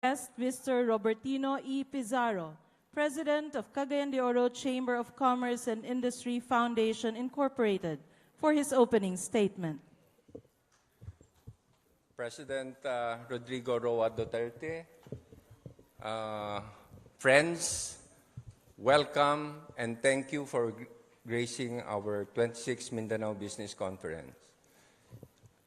Guest, Mr. Robertino E. Pizarro, President of Cagayan de Oro Chamber of Commerce and Industry Foundation, Incorporated, for his opening statement. President Rodrigo Roa Duterte, friends, welcome and thank you for gracing our 26th Mindanao Business Conference.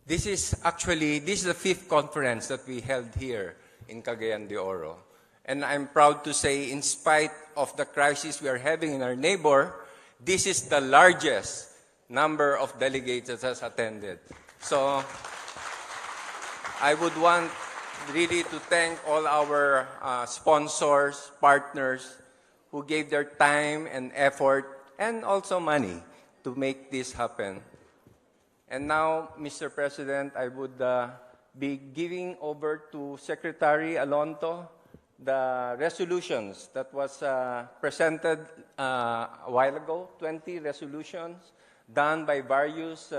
This is the fifth conference that we held here in Cagayan de Oro. And I'm proud to say, in spite of the crisis we are having in our neighbor, this is the largest number of delegates that has attended. So I would want really to thank all our sponsors, partners, who gave their time and effort and also money to make this happen. And now, Mr. President, I would be giving over to Secretary Alonto the resolutions that was presented a while ago, 20 resolutions done by various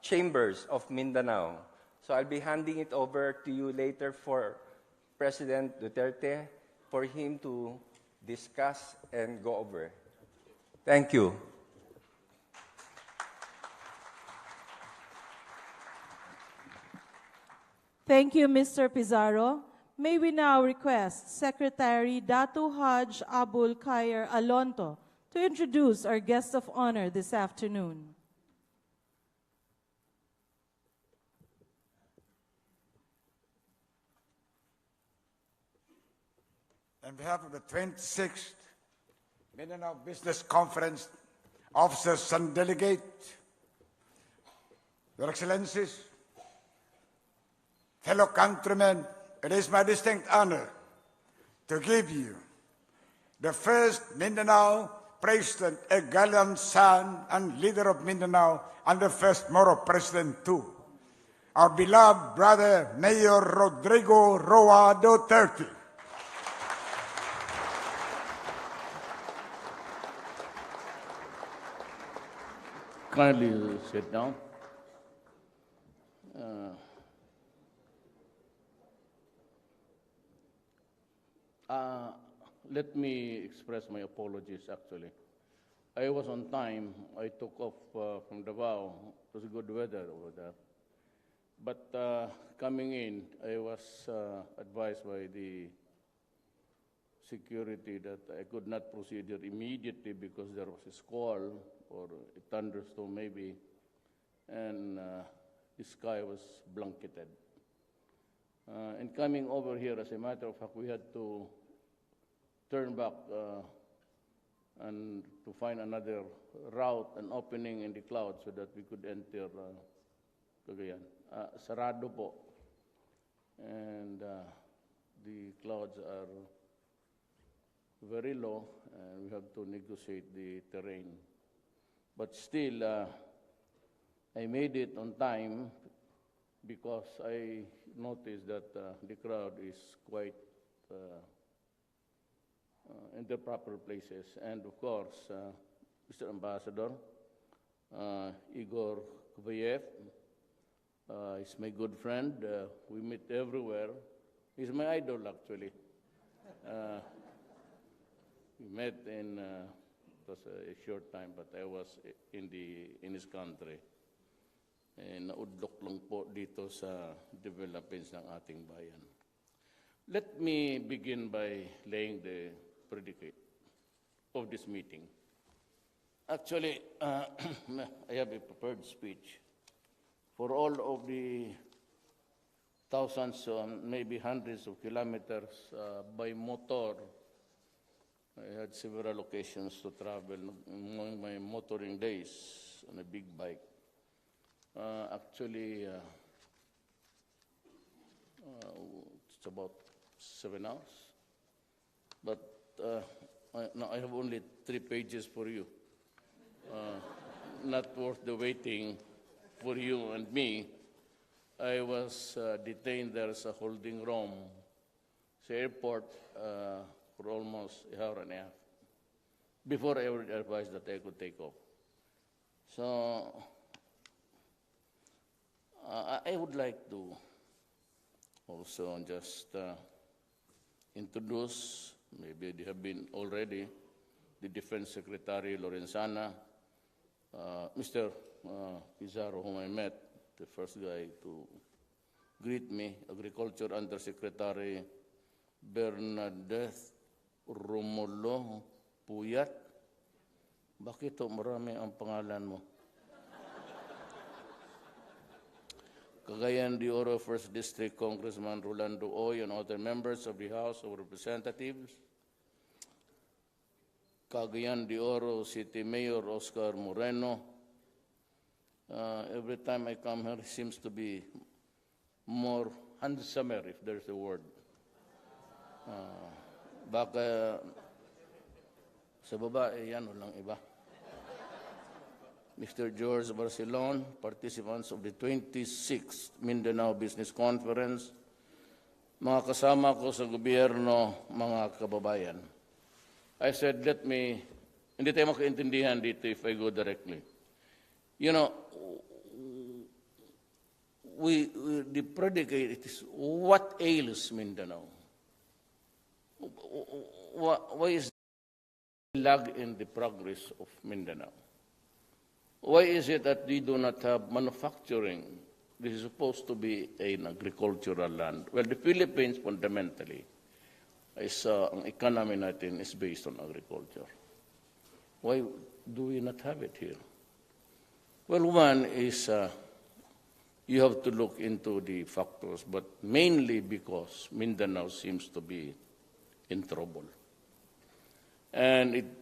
chambers of Mindanao. So I'll be handing it over to you later for President Duterte for him to discuss and go over. Thank you. Thank you, Mr. Pizarro. May we now request Secretary Datu Haj Abul Khair Alonto to introduce our guest of honor this afternoon. On behalf of the 26th Mindanao Business Conference, officers and delegates, Your Excellencies, fellow countrymen, it is my distinct honor to give you the first Mindanao President, a gallant son and leader of Mindanao, and the first Moro President too, our beloved brother, Mayor Rodrigo Roa Duterte. Kindly sit down. Let me express my apologies, actually. I was on time. I took off from Davao. It was good weather over there. But coming in, I was advised by the security that I could not proceed here immediately because there was a squall or a thunderstorm maybe, and the sky was blanketed. And coming over here, as a matter of fact, we had to turn back and to find another route, an opening in the clouds so that we could enter Cagayan. Sarado po. And the clouds are very low and we have to negotiate the terrain. But still, I made it on time because I noticed that the crowd is quite in the proper places. And of course, Mr. Ambassador, Igor Kuvayev, is my good friend. We meet everywhere. He's my idol, actually. We met in, it was a short time, but I was in his country. Naudlok lang po dito sa developments ng ating bayan. Let me begin by laying the predicate of this meeting. Actually, I have a prepared speech for all of the thousands, maybe hundreds of kilometers by motor. I had several occasions to travel among my motoring days on a big bike. Actually, it's about 7 hours. But now I have only 3 pages for you. Not worth the waiting for you and me. I was detained there as a holding room sa airport for almost an hour and a half before I was advised that I could take off. So I would like to also just introduce, maybe they have been already, the Defense Secretary Lorenzana, Mr. Pizarro, whom I met, the first guy to greet me, Agriculture Undersecretary Bernadette Romulo Puyat. Bakit marami ang pangalan mo? Cagayan de Oro First District Congressman Rolando Oy and other members of the House of Representatives. Cagayan de Oro City Mayor Oscar Moreno. Every time I come here, he seems to be more handsomer, if there's a word. Baka sa babae, yan, walang iba. Mr. George Barcelon, participants of the 26th Mindanao Business Conference, mga kasama ko sa gobyerno, mga kababayan. I said, hindi tayo makaintindihan dito if I go directly. You know, the predicate is, what ails Mindanao? Why is the lag in the progress of Mindanao? Why is it that we do not have manufacturing? This is supposed to be an agricultural land. Well, the Philippines fundamentally is ang economy natin is based on agriculture. Why do we not have it here? Well, one is you have to look into the factors, but mainly because Mindanao seems to be in trouble. And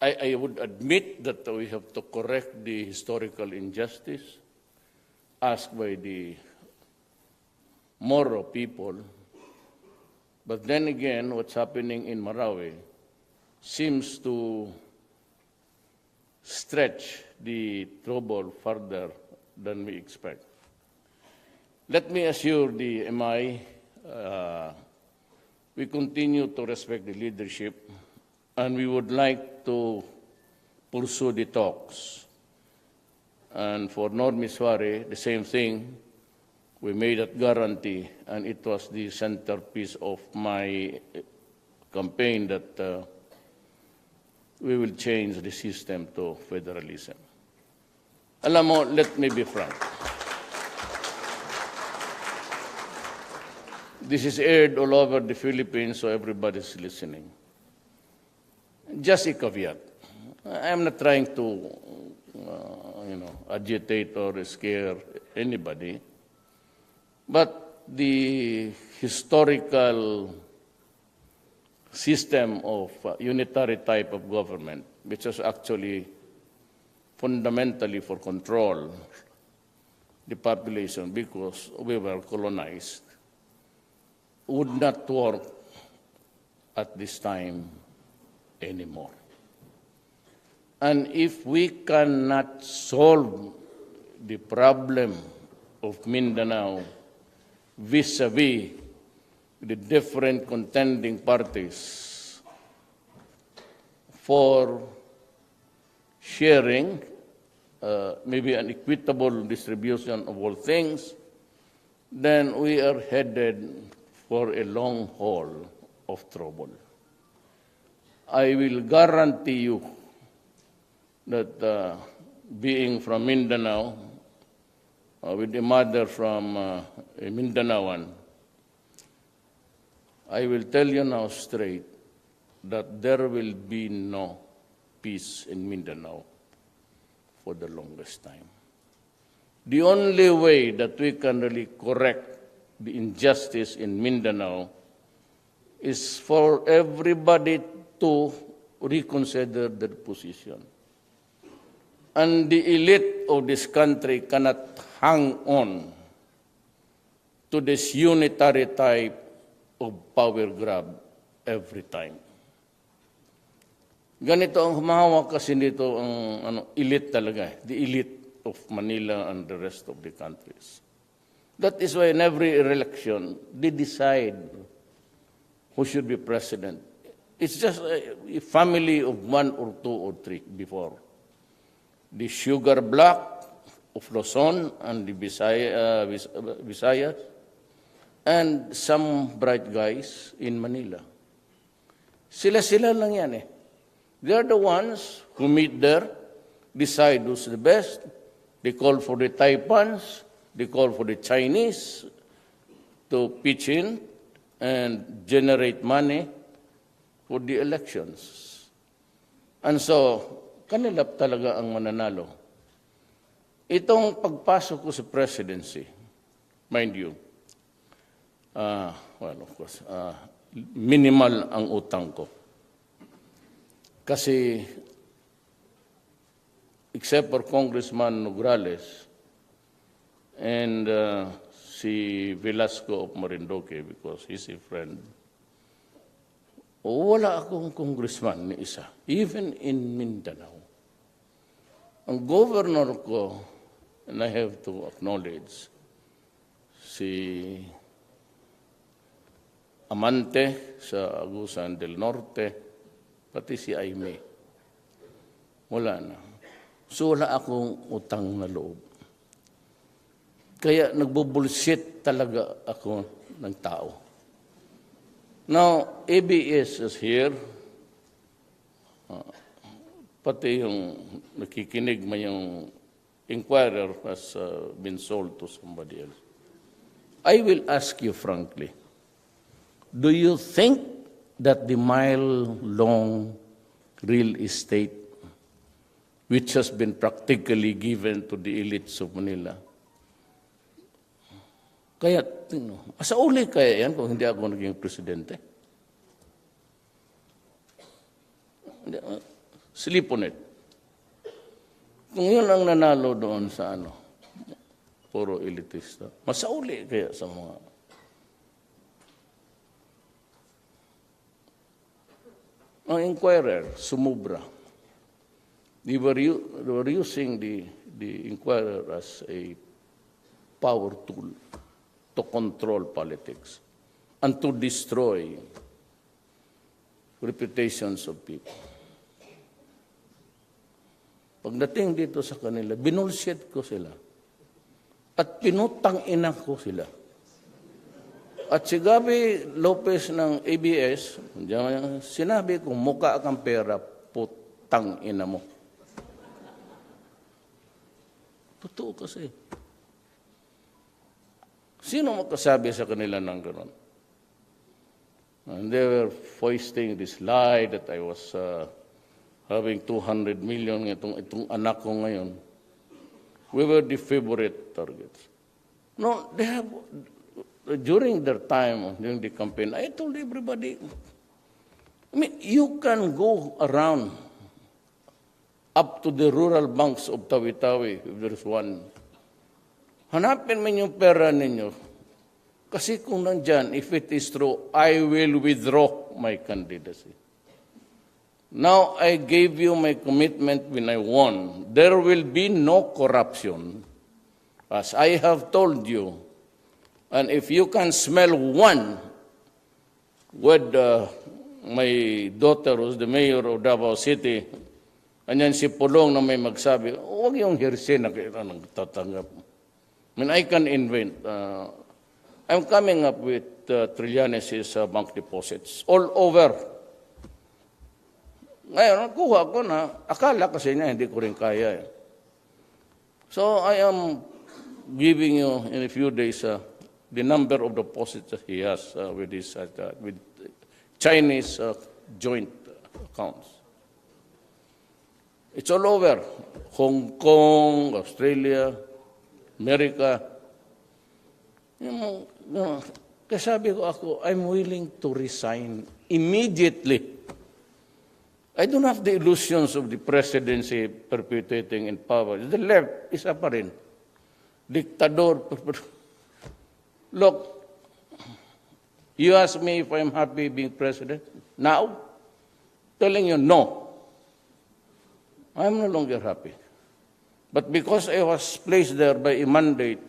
I would admit that we have to correct the historical injustice asked by the Moro people. But then again, what's happening in Marawi seems to stretch the trouble further than we expect. Let me assure the MI, we continue to respect the leadership, and we would like to pursue the talks. And for Normiswari, the same thing. We made that guarantee, and it was the centerpiece of my campaign that we will change the system to federalism. Alam mo, let me be frank. This is aired all over the Philippines, so everybody's listening. Just a caveat. I'm not trying to, agitate or scare anybody, but the historical system of unitary type of government, which was actually fundamentally for control the population because we were colonized, would not work at this time anymore. And if we cannot solve the problem of Mindanao vis-a-vis the different contending parties for sharing maybe an equitable distribution of all things, then we are headed for a long haul of trouble. I will guarantee you that being from Mindanao, with a mother from a Mindanaoan, I will tell you now straight that there will be no peace in Mindanao for the longest time. The only way that we can really correct the injustice in Mindanao is for everybody to reconsider their position. And the elite of this country cannot hang on to this unitary type of power grab every time. Ganito ang humahawak kasi nito ang elite talaga, the elite of Manila and the rest of the countries. That is why in every election, they decide who should be president. It's just a family of one or two or three before. The sugar block of Luzon and the Visayas, and some bright guys in Manila. Sila-sila lang yan eh. They are the ones who meet there, decide who's the best. They call for the Taipans, they call for the Chinese to pitch in and generate money for the elections. And so, kanila talaga ang mananalo. Itong pagpasok ko sa presidency, mind you, well, of course, minimal ang utang ko. Kasi, except for Congressman Nograles and si Velasco of Marinduque, because he's a friend, wala akong congressman ni isa, even in Mindanao. Ang governor ko, and I have to acknowledge, si Amante sa Agusan del Norte, pati si Aimee. Wala na. So wala akong utang na loob. Kaya nagbubullshit talaga ako ng tao. Now, ABS is here. Pati yung nakikinig may yung inquirer has been sold to somebody else. I will ask you frankly, do you think that the mile-long real estate which has been practically given to the elites of Manila, kaya, sa uli kaya yan kung hindi ako naging presidente? Sleep on it. Kung yun ang nanalo doon sa puro elitista, masauli kaya sa mga... Ang inquirer, sumubra. They were using the inquirer as a power tool to control politics and to destroy reputations of people. Pagdating dito sa kanila, binulshit ko sila. At pinutang ina ko sila. At si Gabi Lopez ng ABS, sinabi ko, mukha kang pera, putang ina mo. Totoo kasi. Sino makasabi sa kanila ng gano'n? And they were foisting this lie that I was having 200 million, itong anak ko ngayon. We were the favorite targets. No, they have, during their time, during the campaign, I told everybody, I mean, you can go around up to the rural banks of Tawi-Tawi, if there's one. Hanapin mo yung pera ninyo. Kasi kung nandyan, if it is true, I will withdraw my candidacy. Now, I gave you my commitment when I won. There will be no corruption, as I have told you. And if you can smell one with my daughter, who's the mayor of Davao City, anyan si Pulong na may magsabi, huwag yung hearsay na kaya nagtatanggap. I mean, I can invent. I'm coming up with Trillanes' bank deposits all over. Ngayon, kuha ko na, akala kasi niya, hindi ko rin kaya. So, I am giving you in a few days the number of deposits that he has with Chinese joint accounts. It's all over. Hong Kong, Australia, America. Kaya sabi ko ako, I'm willing to resign immediately. I don't have the illusions of the presidency perpetuating in power. The left, isa pa rin. Diktador. Look, you ask me if I'm happy being president. Now, telling you no. I'm no longer happy. But because I was placed there by a mandate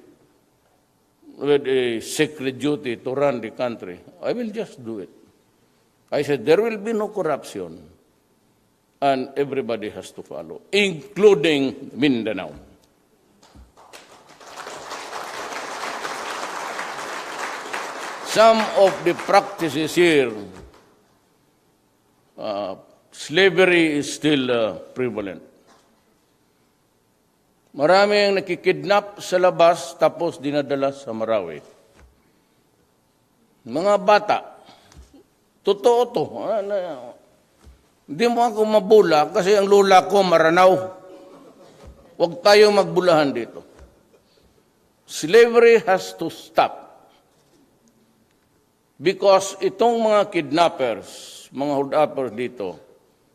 with a sacred duty to run the country, I will just do it. I said, there will be no corruption, and everybody has to follow, including Mindanao. some of the practices here, slavery is still prevalent. Marami ang nakikidnap sa labas tapos dinadala sa Marawi. Mga bata, totoo to. Hindi mo ako mabula kasi ang lula ko maranaw. Huwag tayo magbulahan dito. Slavery has to stop. Because itong mga kidnappers, mga hold-uppers dito,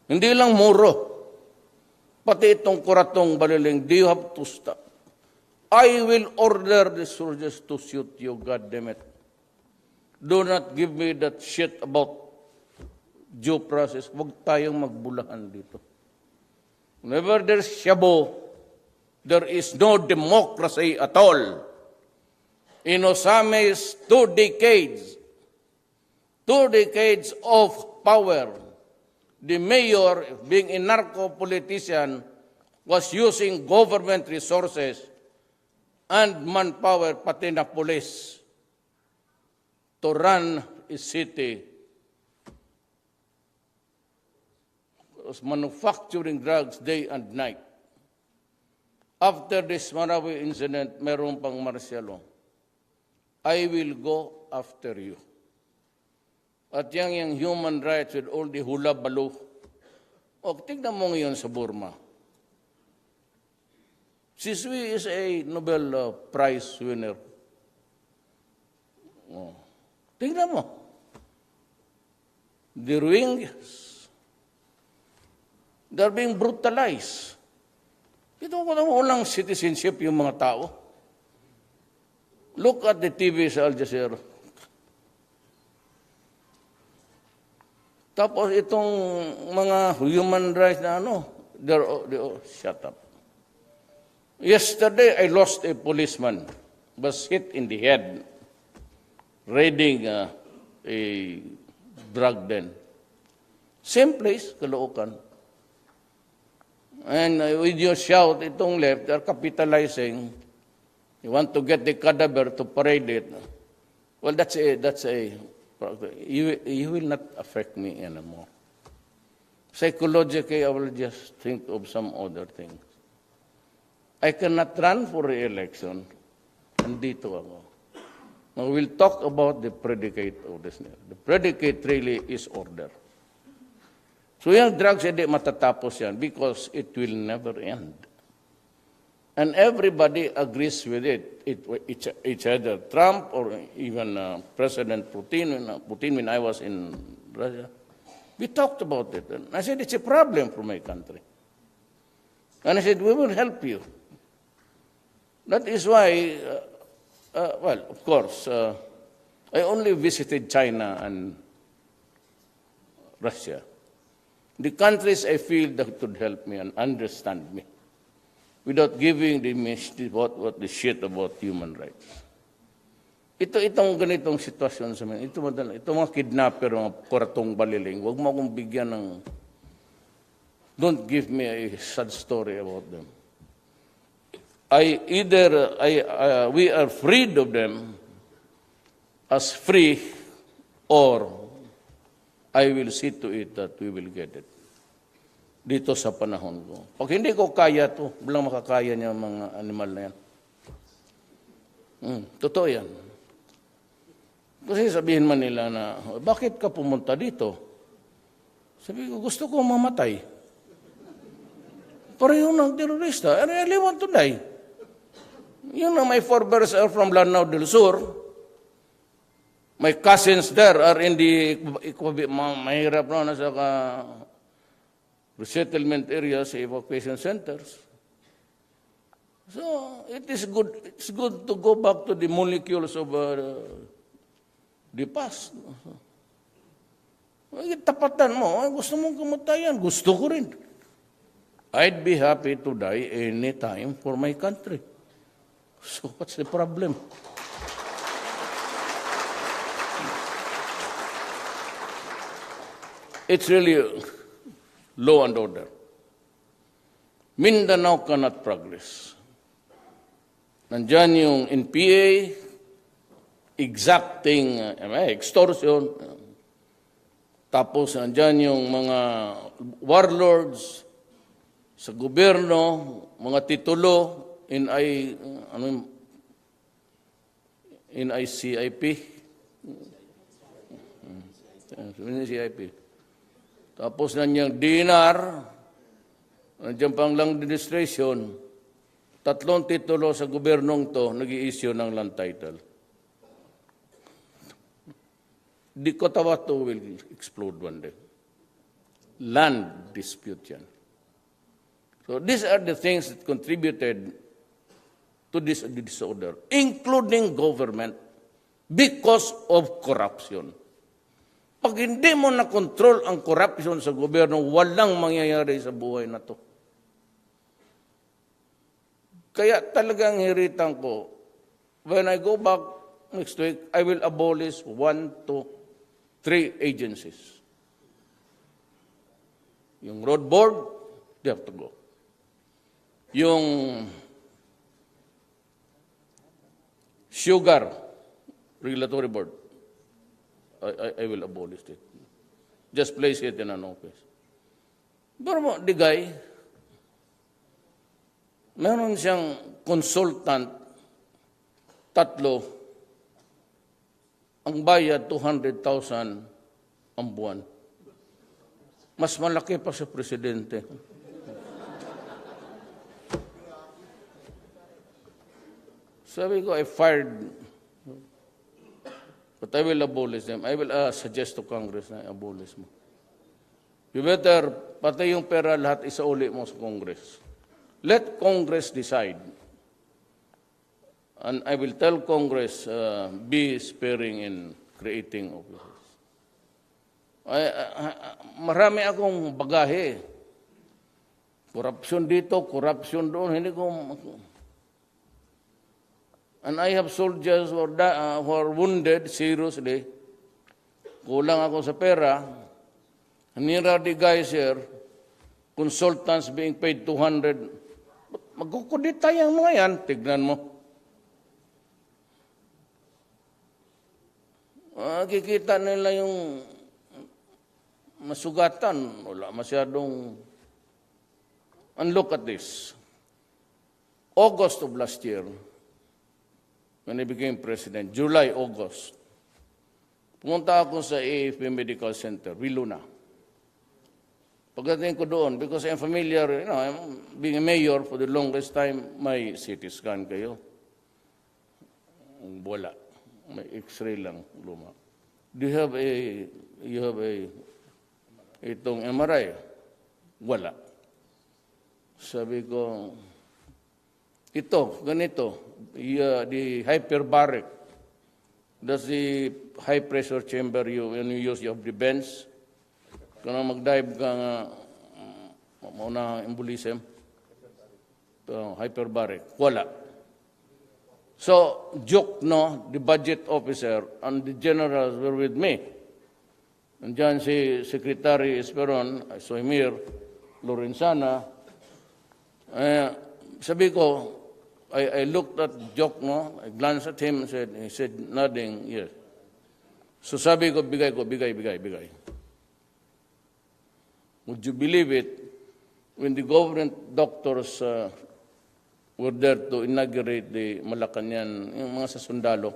hindi lang muro. Pati itong kuratong baliling, do you have to stop? I will order the soldiers to shoot you, goddammit. Do not give me that shit about due process. Huwag tayong magbulahan dito. Whenever there's shabu, there is no democracy at all. In Osame's 2 decades of power, the mayor, being a narco-politician, was using government resources and manpower, pati na police, to run a city. Was manufacturing drugs day and night. After this Marawi incident, meron pang martial law. I will go after you. At yung human rights with all the hula-balo. O, tignan mo ngayon sa Burma. Si Sui is a Nobel Prize winner. O, tignan mo. The Rohingyas, they're being brutalized. Ito ko naman walang citizenship yung mga tao. Look at the TV sa Al Jazeera. Tapos itong mga human rights na they're shut up. Yesterday, I lost a policeman, was hit in the head, raiding a drug den. Same place, Caloocan. And with your shout, itong left, they're capitalizing. You want to get the cadaver to parade it. Well, that's a you will not affect me anymore. Psychologically, I will just think of some other things. I cannot run for re-election. Nandito ako. Now, we'll talk about the predicate of this. The predicate really is order. So yung drugs, hindi matatapos yan because it will never end. And everybody agrees with it. It's either Trump or even President Putin when I was in Russia. We talked about it. And I said, it's a problem for my country. And I said, we will help you. That is why, well, of course, I only visited China and Russia. The countries I feel that could help me and understand me, without giving what the shit about human rights. Itong ganitong sitwasyon sa mga, itong mga kidnapper, mga kuratong baliling, huwag mo akong bigyan ng, don't give me a sad story about them. We are freed of them as free, or I will see to it that we will get it. Dito sa panahon ko. Pag hindi ko kaya to, walang makakaya niya mga animal na yan. Totoo yan. Kasi sabihin man nila na, bakit ka pumunta dito? Sabi ko, gusto ko mamatay. Pareho ng terorista. I really want to die. Yun na, my forebears are from Lanao del Sur. My cousins there are in the, mahirap na nasa resettlement areas, evacuation centers. So it is good. It's good to go back to the molecules of the past. Tapatan mo. Gusto mong kamatayan. Gusto ko rin. I'd be happy to die anytime for my country. So what's the problem? It's really law and order. Mindanao cannot progress. Nandyan yung NPA, exacting, extortion. Tapos nandyan yung mga warlords sa gobyerno, mga titulo, NICIP. NICIP. Tapos nanyang dinar, nandiyan pang lang administration, 3 titulo sa gobyernong to nag-i-issue ng land title. The Cotabato will explode one day. Land dispute yan. So these are the things that contributed to this disorder, including government, because of corruption. Pag hindi mo na-control ang corruption sa gobyerno, walang mangyayari sa buhay na to. Kaya talagang hiritan ko, when I go back next week, I will abolish 1, 2, 3 agencies. Yung road board, they have to go. Yung sugar regulatory board, I will abolish it. Just place it in an office. Pero the guy, meron siyang consultant, 3, ang bayad 200,000 ang buwan. Mas malaki pa sa presidente. Sabi ko, I fired, but I will abolish them. I will suggest to Congress na abolish mo. You better, pati yung pera lahat isauli mo sa Congress. Let Congress decide. And I will tell Congress, be sparing in creating offices. Marami akong bagahe. Korupsyon dito, korupsyon doon. Hindi ko... And I have soldiers who are wounded seriously. Kulang ako sa pera. And here are the guys here, consultants being paid 200. Magkukudita yung mga yan. Tignan mo. Kikita nila yung masugatan. Wala masyadong... And look at this. August of last year, when I became president, July, August, pumunta ako sa AFP Medical Center, Wiluna. Pagdating ko doon, because I'm familiar, I'm being a mayor for the longest time, may CT scan kayo. Wala. May X-ray lang, luma. Do you have itong MRI? Wala. Sabi ko, ito, ganito, the hyperbaric, that's the high pressure chamber when you use your vents. Kung mag-dive ka nga, mauna embolism, hyperbaric, wala. So, joke, no, the budget officer and the generals were with me. Nandiyan si Secretary Esperon, I saw him here, Lorenzana. Sabi ko, I looked at Joke, no, I glanced at him and he said, nodding, yes. So sabi ko, bigay. Would you believe it, when the government doctors were there to inaugurate the Malacanang, yung mga sa sundalo,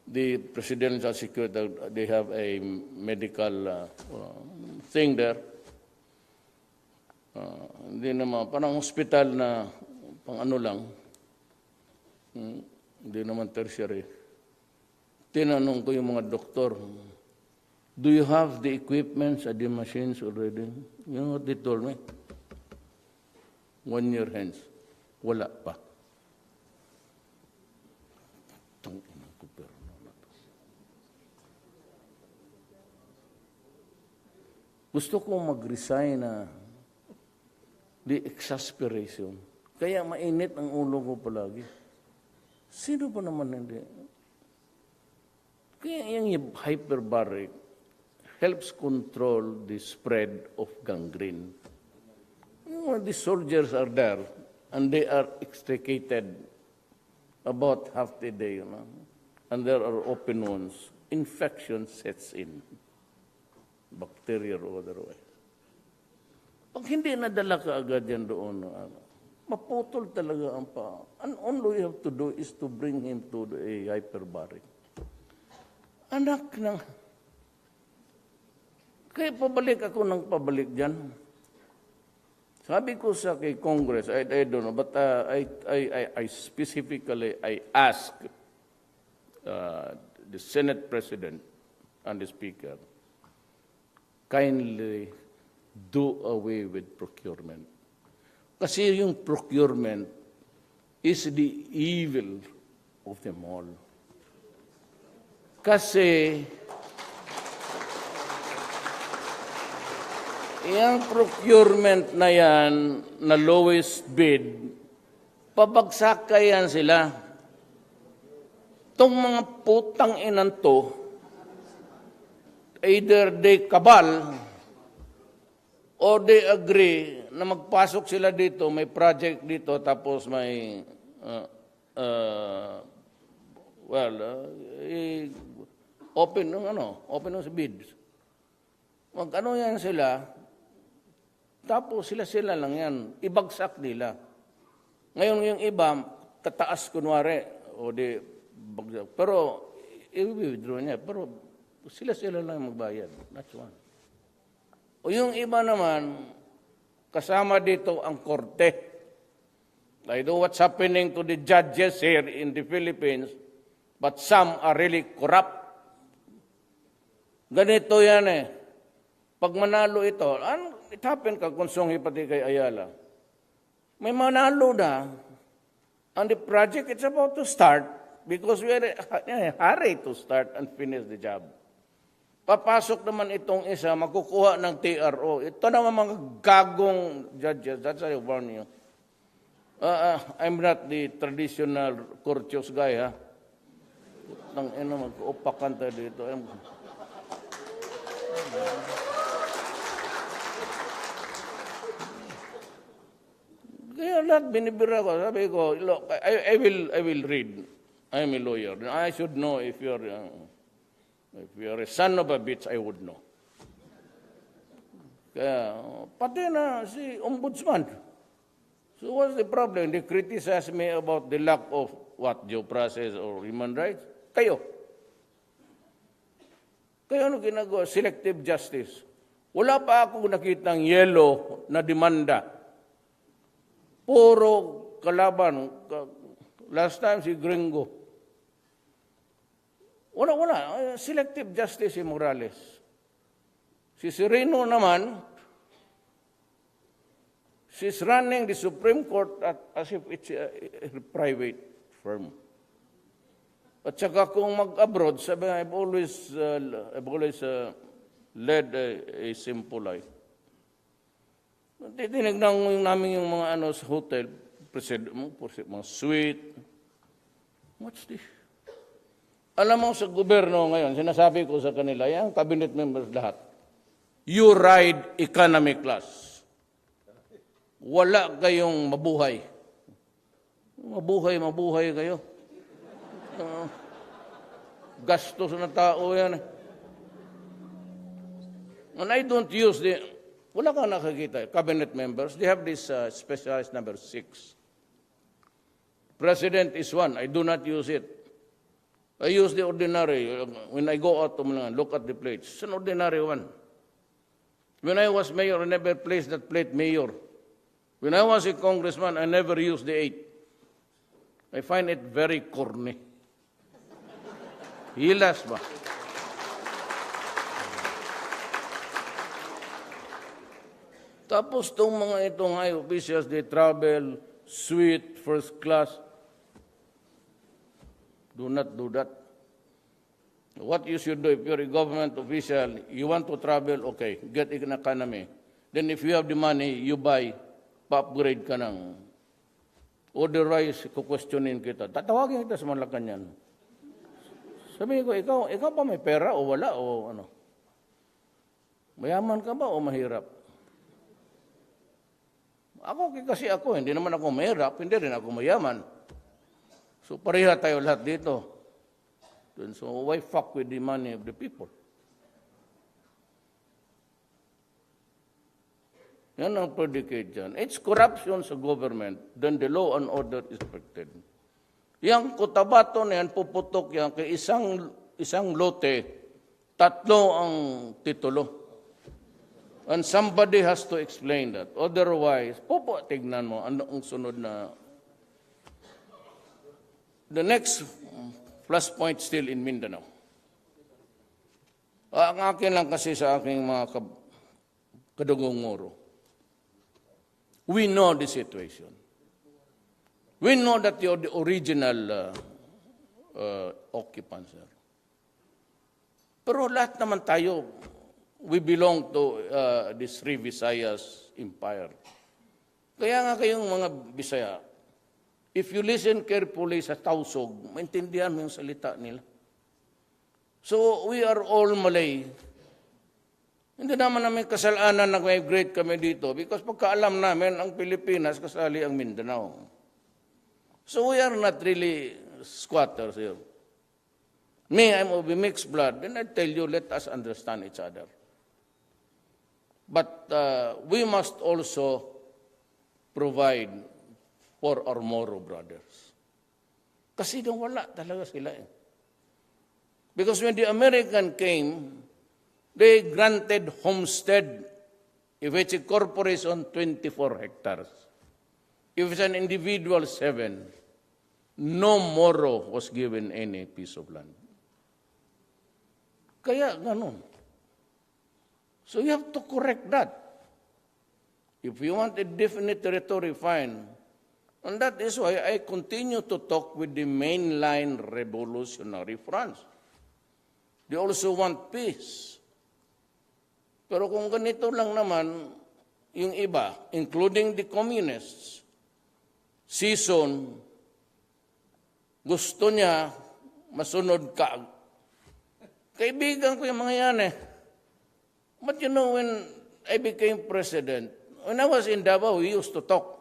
the presidential security, they have a medical thing there. Hindi naman, parang hospital na pang ano lang, hindi naman tertiary. Tinanong ko yung mga doktor, do you have the equipments and the machines already? You know what they told me? 1 year hence. Wala pa. Gusto ko mag-resign na the exasperation. Kaya mainit ang ulo ko palagi. Sino pa naman hindi? Kaya yung hyperbaric helps control the spread of gangrene. When the soldiers are there and they are extricated about half the day, and there are open wounds, infection sets in, bacteria or otherwise. Pag hindi nadala ka agad yan doon, maputol talaga ang paa. And all we have to do is to bring him to a hyperbaric. Anak ng... Kaya pabalik ako ng pabalik dyan. Sabi ko sa kay Congress, I don't know, but I specifically, I asked the Senate President and the Speaker, kindly do away with procurement. Kasi yung procurement is the evil of them all. Kasi yung procurement na yan, na lowest bid, pabagsakayan sila. Itong mga putang inan to, either they cabal or they agree na magpasok sila dito, may project dito, tapos may, open ng bids. Mag-ano yan sila, tapos sila lang yan, ibagsak nila. Ngayon yung iba, tataas kunwari, o di, bagsak. Pero, i-withdraw niya, pero sila lang magbayad. That's one. O yung iba naman, kasama dito ang korte. I know what's happening to the judges here in the Philippines, but some are really corrupt. Ganito yan eh. Pag manalo ito, it happened kagonsong pati kay Ayala. May manalo na, and the project it's about to start because we are hurry to start and finish the job. Papasok naman itong isa, magkukuha ng TRO. Ito naman mga gagong judges. That's why I warn you. I'm not the traditional courteous guy, ha? Mag-upakan tayo dito. Kaya lahat binibira ko. Sabi ko, look, I will read. I'm a lawyer. I should know if you're a son of a bitch, I would know. Kaya, pati na si Ombudsman. So what's the problem? They criticize me about the lack of due process or human rights? Kayo. Ano ginagawa? Selective justice. Wala pa akong nakitang yellow na demanda. Puro kalaban. Last time si Gringo. Wala. Selective justice si Morales. Si Sereno naman, she's running the Supreme Court as if it's a private firm. At saka kung mag-abroad, sabi nga, I've always led a simple life. Tinignan namin yung mga sa hotel, mga suite. What's this? Alam mo sa gobyerno ngayon, sinasabi ko sa kanila, yung cabinet members lahat, you ride economy class. Wala kayong mabuhay. Mabuhay kayo. Gastos na tao yan. And I don't use wala kang nakakita, cabinet members, they have this specialized number 6. President is 1, I do not use it. I use the ordinary. When I go out to look at the plates, it's an ordinary one. When I was mayor, I never placed that plate mayor. When I was a congressman, I never used the 8. I find it very corny. Hilas ba? Tapos itong high officials, they travel, suite, first class. Do not do that. What you should do if you're a government official, you want to travel, okay, get an economy. Then if you have the money, you buy, pa-upgrade ka ng. Otherwise, kukwestiyonin kita. Tatawagin kita sa Malacanang. Sabihin ko, ikaw pa may pera o wala o ano? Mayaman ka ba o mahirap? Kasi ako, hindi naman ako mahirap, hindi rin ako mayaman. So pareha tayo lahat dito. And so why fuck with the money of the people? Yan ang predicate dyan. It's corruption sa government, then the law and order is affected. Yang Cotabato na yan, puputok yan, kay isang lote, 3 ang titulo. And somebody has to explain that. Otherwise, tignan mo, ano ang sunod na... The next plus point still in Mindanao. Ang akin lang kasi sa aking mga kadugong-ngoro. We know the situation. We know that you're the original occupants. Pero lahat naman tayo, we belong to the Sri Visayas Empire. Kaya nga kayong mga Bisaya, if you listen carefully sa Tausog, maintindihan mo yung salita nila. So, we are all Malay. Hindi naman namin kasalanan na migrate kami dito because pagkaalam namin, ang Pilipinas kasali ang Mindanao. So, we are not really squatters here. Me, I'm of a mixed blood. Then I tell you, let us understand each other. But we must also provide for our Moro brothers. Kasi nung wala talaga sila eh. Because when the American came, they granted homestead, if it's a corporation, 24 hectares. If it's an individual, 7. No Moro was given any piece of land. Kaya ganun. So you have to correct that. If you want a definite territory, fine. And that is why I continue to talk with the mainline revolutionary fronts. They also want peace. Pero kung ganito lang naman, yung iba, including the communists, season, gusto niya masunod ka. Kaibigan ko yung mga yan eh. But you know, when I became president, when I was in Davao, we used to talk.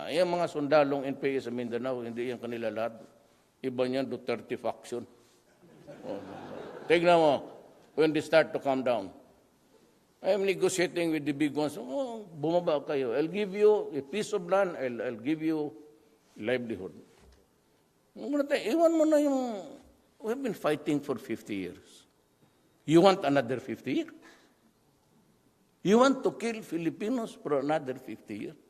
Yung mga sundalong NPA sa Mindanao, hindi yan kanila lahat. Iba niyan, Duterte faction. Tignan mo, when they start to come down. I'm negotiating with the big ones. Oh, bumaba kayo. I'll give you a piece of land. I'll give you livelihood. Iwan mo na yung... We've been fighting for 50 years. You want another 50 years? You want to kill Filipinos for another 50 years?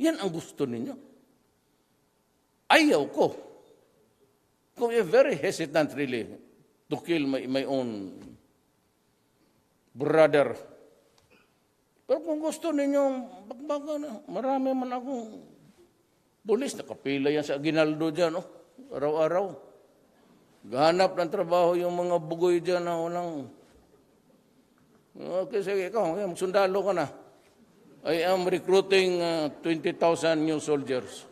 Yan ang gusto ninyo. Ayaw ko. Kung you're very hesitant really to kill my own brother. Pero kung gusto ninyo, bagbaga, marami man akong pulis, nakapila yan sa Aguinaldo dyan, araw-araw. Gahanap ng trabaho yung mga bugoy dyan na walang... Okay, sige, ikaw, sundalo ka na. I am recruiting 20,000 new soldiers.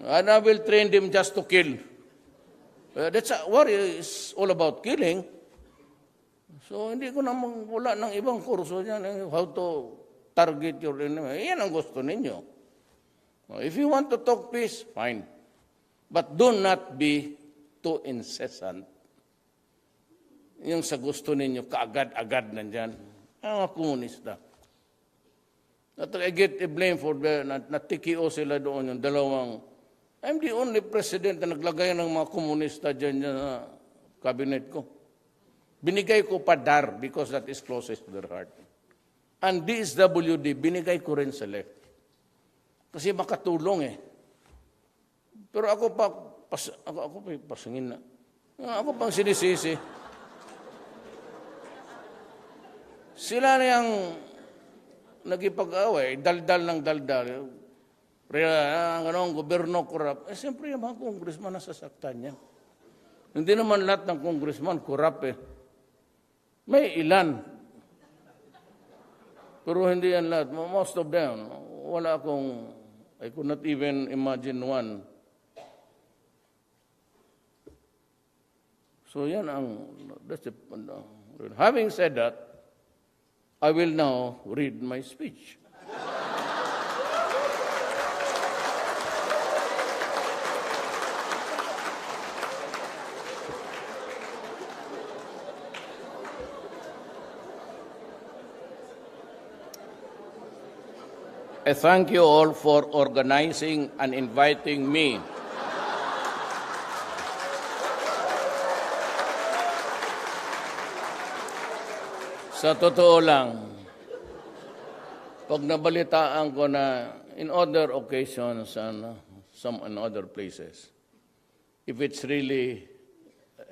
And I will train them just to kill. That's war is all about killing. So, hindi ko na wala ng ibang kurso dyan. How to target your enemy. Yan ang gusto ninyo. If you want to talk peace, fine. But do not be too incessant. Yung sa gusto ninyo, kaagad-agad nandyan. Ang mga komunista. At I get a blame for natikio sila doon yung dalawang. I'm the only president na naglagay ng mga komunista dyan sa cabinet ko. Binigay ko pa DAR because that is closest to their heart. And DSWD, binigay ko rin sa left. Kasi makatulong eh. Pero ako pa pasingin na. Ako pang sinisisi. Sila na yung nagipag-away, daldal ng daldal. Ang gobyerno korap. Siyempre yung mga congressman nasasaktan niya. Hindi naman lahat ng congressman korap eh. May ilan. Pero hindi yan lahat. Most of them, wala akong, I could not even imagine one. So yan ang, having said that, I will now read my speech. I thank you all for organizing and inviting me. Sa totoo lang, pag nabalitaan ko na in other occasions and some in other places, if it's really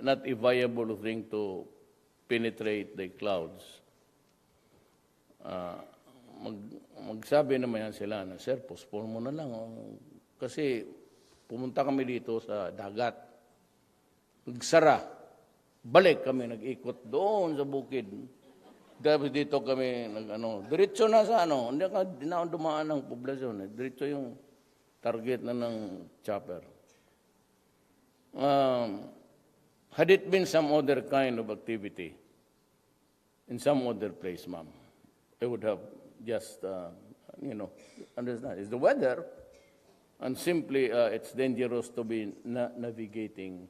not a viable thing to penetrate the clouds, magsabi naman yan sila na, sir, postpone mo na lang. Oh. Kasi pumunta kami dito sa dagat. Nagsara. Balik kami, nag-ikot doon sa bukid. Dahil dito kami, diretso na sa hindi na dumaan ng poblasyon. Diretso yung target na ng chopper. Had it been some other kind of activity in some other place, ma'am, I would have just, understand. It's the weather, and simply it's dangerous to be navigating.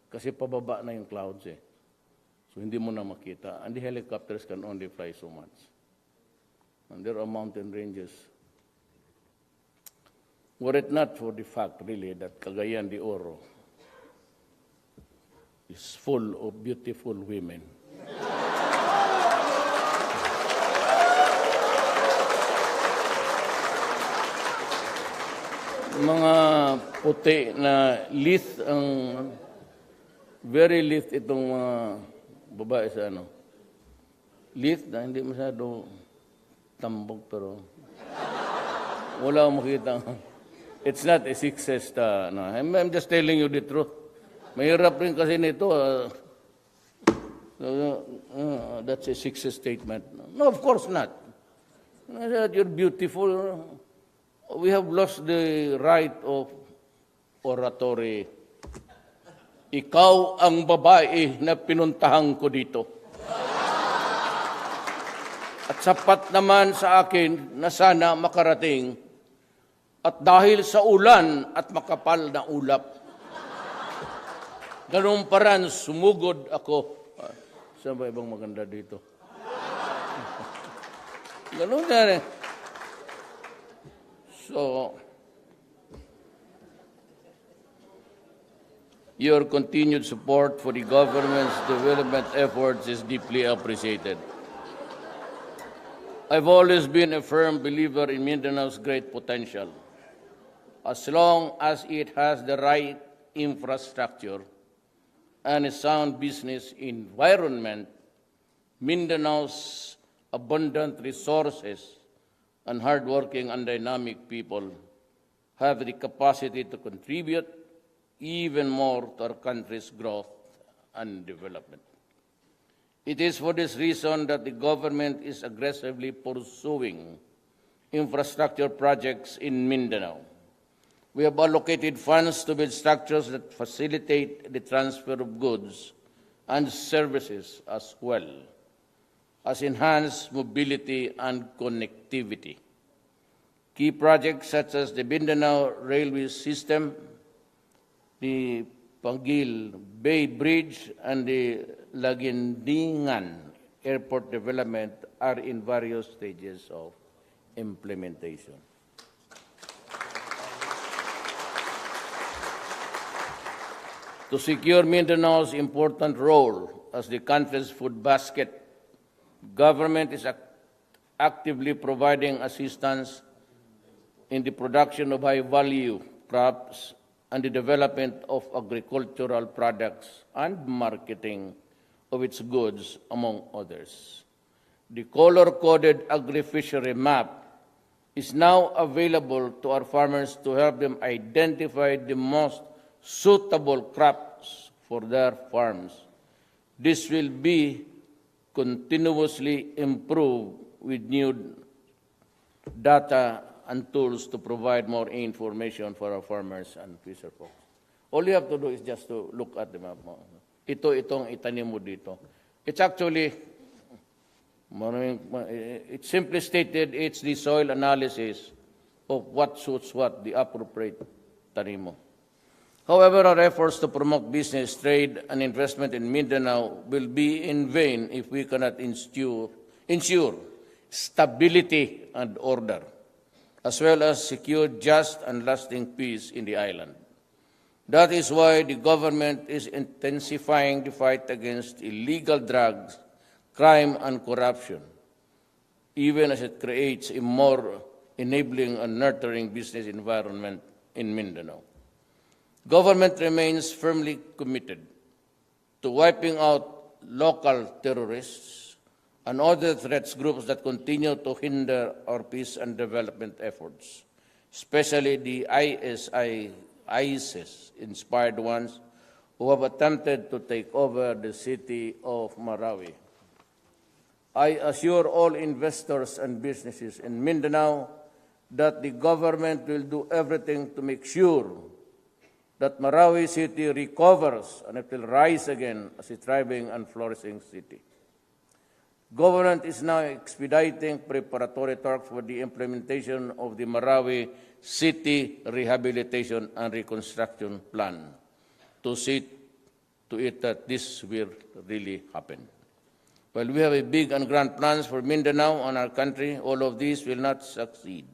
Kasi pababa na yung clouds eh. So hindi mo na makita. And the helicopters can only fly so much. And there are mountain ranges. Were it not for the fact, really, that Cagayan de Oro is full of beautiful women. Mga puti na lithe very lithe itong mga babae sa lithe na hindi masyado tambok pero wala akong makita. It's not a success. I'm just telling you the truth. Mahirap rin kasi nito. That's a success statement. No, of course not. You're beautiful. We have lost the right of oratory. Ikaw ang babae na pinuntahan ko dito. At sapat naman sa akin na sana makarating. At dahil sa ulan at makapal na ulap, ganun paran sumugod ako. Saan ba ibang maganda dito? Ganun na rin. So, your continued support for the government's development efforts is deeply appreciated. I've always been a firm believer in Mindanao's great potential. As long as it has the right infrastructure and a sound business environment, Mindanao's abundant resources and hardworking and dynamic people have the capacity to contribute even more to our country's growth and development. It is for this reason that the government is aggressively pursuing infrastructure projects in Mindanao. We have allocated funds to build structures that facilitate the transfer of goods and services as well as enhance mobility and connectivity. Key projects such as the Mindanao Railway System, the Pangil Bay Bridge, and the Laguindingan Airport development are in various stages of implementation. To secure Mindanao's important role as the country's food basket, government is actively providing assistance in the production of high-value crops and the development of agricultural products and marketing of its goods, among others. The color-coded agri-fishery map is now available to our farmers to help them identify the most suitable crops for their farms. This will be continuously improved with new data and tools to provide more information for our farmers and fisher folks. All you have to do is just to look at the map. Itong itanim mo dito. It's actually, it's simply stated, it's the soil analysis of what suits what, the appropriate tanim mo. However, our efforts to promote business, trade, and investment in Mindanao will be in vain if we cannot ensure stability and order, as well as secure just and lasting peace in the island. That is why the government is intensifying the fight against illegal drugs, crime, and corruption, even as it creates a more enabling and nurturing business environment in Mindanao. Government remains firmly committed to wiping out local terrorists and other threats groups that continue to hinder our peace and development efforts, especially the ISIS-inspired ones who have attempted to take over the city of Marawi. I assure all investors and businesses in Mindanao that the government will do everything to make sure that Marawi City recovers and it will rise again as a thriving and flourishing city. Government is now expediting preparatory talks for the implementation of the Marawi City Rehabilitation and Reconstruction Plan to see to it that this will really happen. While we have a big and grand plans for Mindanao and our country, all of these will not succeed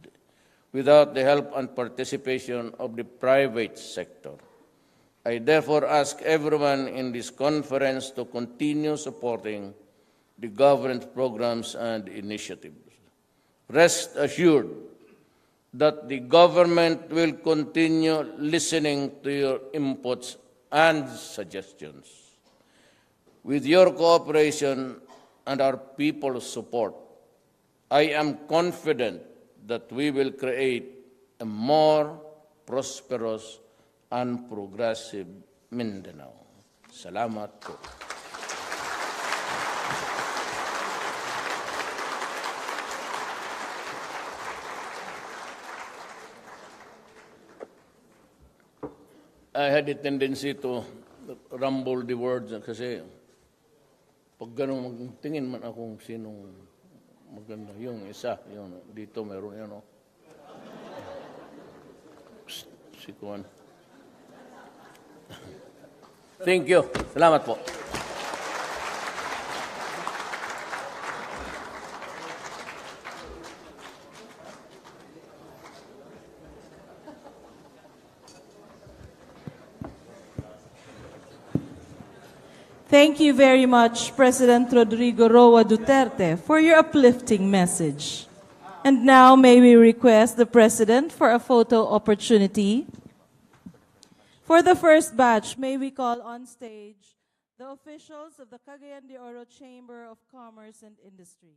without the help and participation of the private sector. I therefore ask everyone in this conference to continue supporting the government programs and initiatives. Rest assured that the government will continue listening to your inputs and suggestions. With your cooperation and our people's support, I am confident that we will create a more prosperous and progressive Mindanao. Salamat po. I had a tendency to rumble the words kasi pag ganun tingin man akong sinong maganda. Yung isa, yung dito meron yan, no? Si Kuan. Thank you. Salamat po. Thank you very much, President Rodrigo Roa Duterte, for your uplifting message. And now may we request the President for a photo opportunity. For the first batch, may we call on stage the officials of the Cagayan de Oro Chamber of Commerce and Industry.